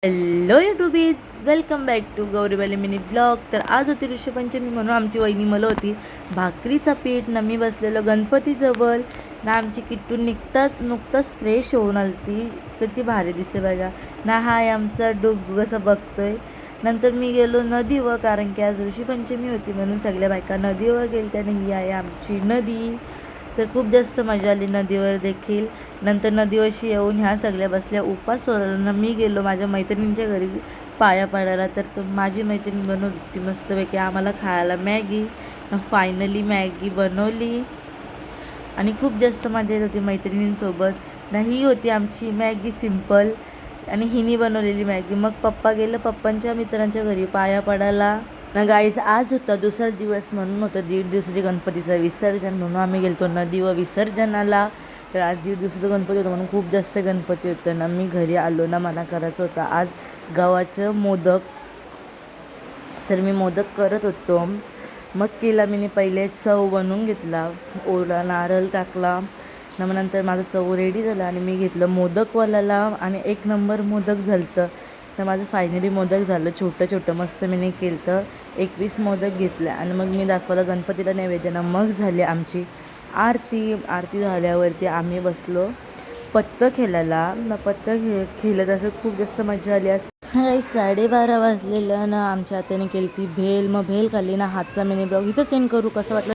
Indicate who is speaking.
Speaker 1: Hello youtubies, welcome back to Gauriwali mini blog. तर आज होती ऋषपंचमी म्हणून आमची वहिनी मला होती भाकरीचा पीठ ना. मी बसलेलो गणपतीजवळ ना. आमची किट्टू नुकताच फ्रेश होऊन आलती. किती भारी दिसते बघा ना. हाय आमचा डुग कसं बघतोय. नंतर मी गेलो नदीवर, कारण की आज ऋषीपंचमी होती म्हणून सगळ्या बायका नदीवर गेल्या. त्याने ही आहे आमची नदी. तर खूप जास्त मजा आली नदीवर देखील. नंतर नदीवरशी येऊन ह्या सगळ्या बसल्या उपास सोडवला. मी गेलो माझ्या मैत्रिणींच्या घरी पाया पडायला. तर माझी मैत्रीण बनवत होती मस्तपैकी आम्हाला खायला मॅगी. फायनली मॅगी बनवली आणि खूप जास्त मजा येत होती मैत्रिणींसोबत ना. ही होती आमची मॅगी सिम्पल आणि हिनी बनवलेली मॅगी. मग पप्पा गेलं पप्पांच्या मित्रांच्या घरी पाया पडायला ना. गाईज आज होता दुसरा दिवस म्हणून होतं 1.5 दिवसाचे गणपतीचं विसर्जन, म्हणून आम्ही गेलो नदी व विसर्जनाला. तर आज 1.5 दिवसाचं गणपती होतं म्हणून खूप जास्त गणपती होतं ना. मी घरी आलो ना, मला करायचं होतं आज गव्हाचं मोदक. तर मी मोदक करत होतो. मग केला मी पहिले चव बनवून घेतला, ओला नारळ टाकला ना. मग नंतर माझं चव रेडी झालं आणि मी घेतलं मोदकवाल्याला आणि 1 नंबर मोदक झालं. तर माझं फायनली मोदक झालं छोटं मस्त. मी केलं तर 21 मोदक घेतले आणि मग मी दाखवलं गणपतीला नैवेद्यानं. मग झाली आमची आरती झाल्यावरती आम्ही बसलो पत्तं खेळायला ना. पत्तं खेळत असं खूप जास्त मजा आली. आज काही 12:30 वाजलेलं ना. आमच्या हाताने केली ती भेल. मग भेल खाल्ली ना. हातचा मिनी ब्लॉग इथं सेंड करू. कसं वाटलं